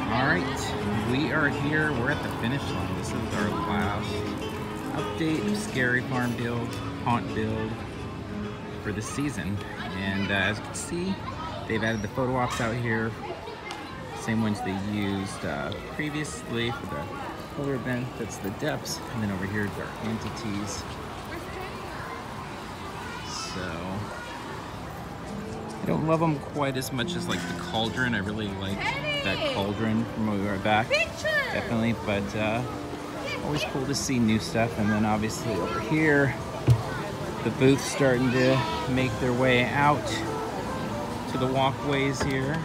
Alright, we are here. We're at the finish line. This is our last update of Scary Farm build, haunt build for the season. And as you can see, they've added the photo ops out here. Same ones they used previously for the color event. That's the depths. And then over here is our entities. So I don't love them quite as much as like the cauldron. I really like that cauldron from when we were back, definitely. But always cool to see new stuff. And then obviously over here, the booth's starting to make their way out to the walkways here,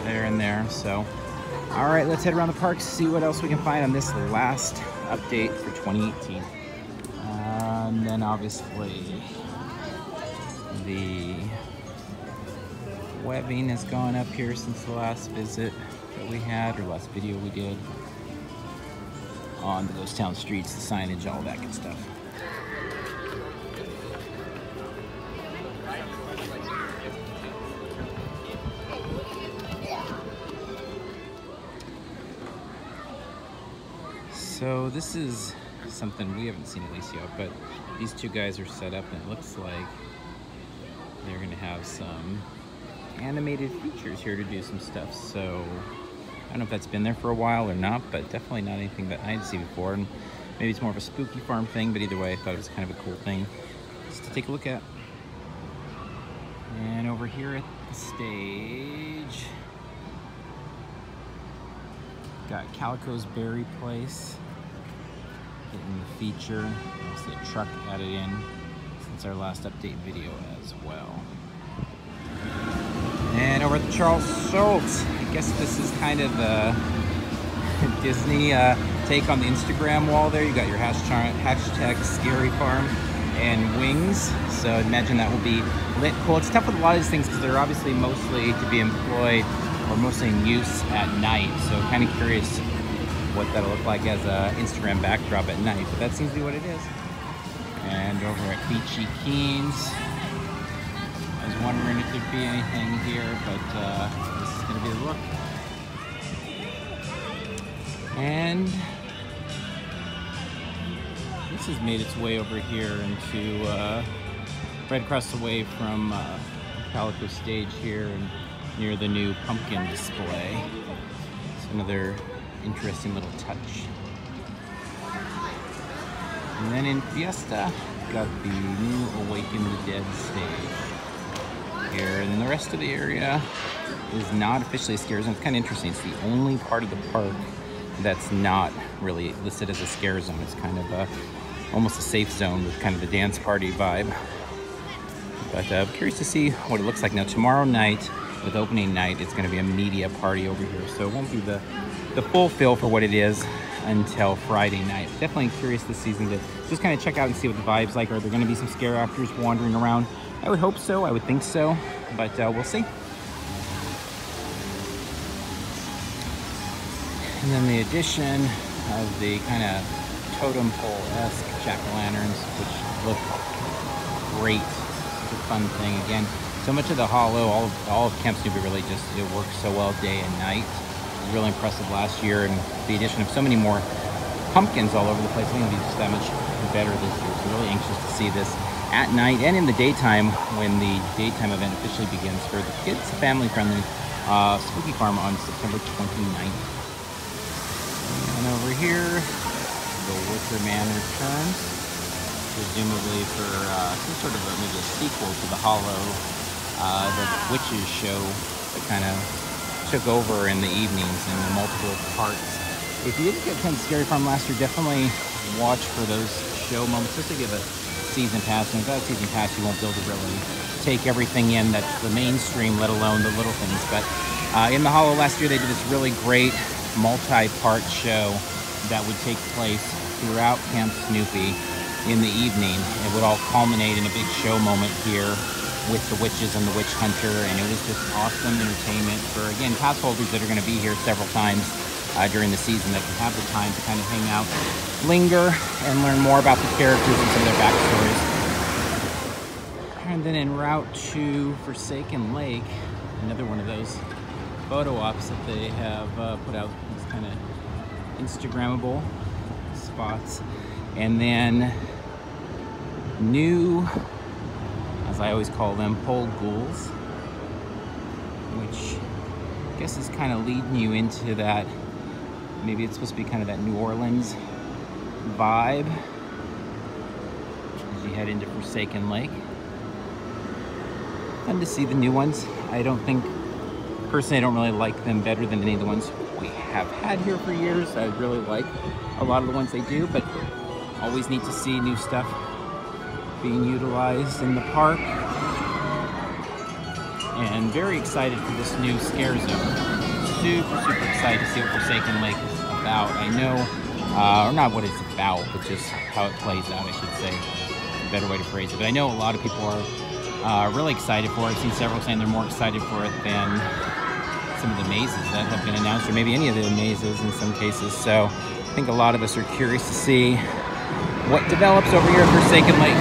there and there. So, all right, let's head around the park, see what else we can find on this last update for 2018. And then obviously the webbing has gone up here since the last visit that we had, or last video we did on the Ghost Town streets, the signage, all that good stuff. So this is something we haven't seen at least yet, but these two guys are set up and it looks like they're gonna have some animated features here to do some stuff. So I don't know if that's been there for a while or not, but definitely not anything that I'd seen before. And maybe it's more of a spooky farm thing, but either way, I thought it was kind of a cool thing just to take a look at. And over here at the stage, got Calico's Berry Place getting the feature. Obviously a truck added in since our last update video as well. And over at the Charles Schultz, I guess this is kind of the Disney take on the Instagram wall there. You got your hashtag Scary Farm and wings. So I imagine that will be lit cool. It's tough with a lot of these things because they're obviously mostly to be employed or mostly in use at night. So kind of curious what that'll look like as a Instagram backdrop at night, but that seems to be what it is. And over at Beachy Keens, I was wondering if there'd be anything here, but this is gonna be the look. And this has made its way over here into right across the way from Calico Stage here and near the new pumpkin display. It's another interesting little touch. And then in Fiesta, got the new Awaken the Dead stage here. And then the rest of the area is not officially a scare zone. It's kind of interesting. It's the only part of the park that's not really listed as a scare zone. It's kind of almost a safe zone with kind of the dance party vibe. But I'm curious to see what it looks like. Now tomorrow night, with opening night, it's going to be a media party over here. So it won't be the full feel for what it is until Friday night. Definitely curious this season to just kind of check out and see what the vibe's like. Are there going to be some scare actors wandering around? I would hope so. I would think so. But we'll see. And then the addition of the kind of totem pole-esque jack-o'-lanterns, which look great. It's a fun thing. Again, so much of the hollow, all of Camp Snoopy really just, it works so well day and night. It was really impressive last year, and the addition of so many more pumpkins all over the place, I think it'll be just that much better this year. So really anxious to see this at night and in the daytime when the daytime event officially begins for the kids, family-friendly Spooky Farm on September 29th. And over here, the Wicker Man returns, presumably for some sort of maybe a sequel to the Hollow, the Witches show that kind of took over in the evenings in the multiple parts. If you didn't get to Scary Farm last year, definitely watch for those show moments, just to give a season pass. And without a season pass, you won't be able to really take everything in that's the mainstream, let alone the little things. But in the Hollow last year, they did this really great multi-part show that would take place throughout Camp Snoopy in the evening. It would all culminate in a big show moment here with the witches and the witch hunter, and it was just awesome entertainment for, again, pass holders that are going to be here several times during the season, that can have the time to kind of hang out, linger, and learn more about the characters and some of their backstories. And then en route to Forsaken Lake, another one of those photo ops that they have put out, these kind of Instagrammable spots. And then new, as I always call them, pole ghouls, which I guess is kind of leading you into that, maybe it's supposed to be kind of that New Orleans vibe as you head into Forsaken Lake. Fun to see the new ones. I don't think, personally, I don't really like them better than any of the ones we have had here for years. I really like a lot of the ones they do, but always need to see new stuff being utilized in the park. And very excited for this new scare zone. Super excited to see what Forsaken Lake is about. I know, or not what it's about, but just how it plays out, I should say. A better way to phrase it. But I know a lot of people are really excited for it. I've seen several saying they're more excited for it than some of the mazes that have been announced, or maybe any of the mazes in some cases. So I think a lot of us are curious to see what develops over here at Forsaken Lake.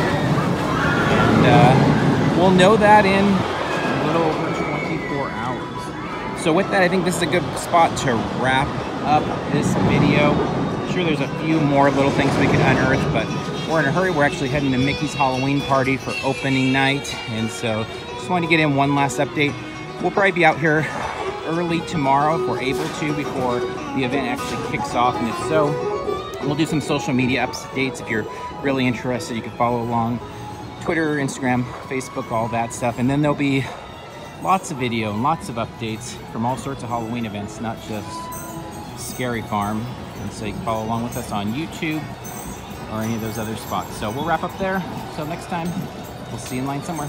And we'll know that in a little over 24 hours. So with that, I think this is a good spot to wrap up this video. I'm sure there's a few more little things we could unearth, but we're in a hurry. We're actually heading to Mickey's Halloween party for opening night, and so just wanted to get in one last update. We'll probably be out here early tomorrow if we're able to, before the event actually kicks off, and if so, we'll do some social media updates. If you're really interested, you can follow along Twitter, Instagram, Facebook, all that stuff. And then there'll be lots of video and lots of updates from all sorts of Halloween events, not just Scary Farm. And so you can follow along with us on YouTube or any of those other spots. So we'll wrap up there. Until next time, we'll see you in line somewhere.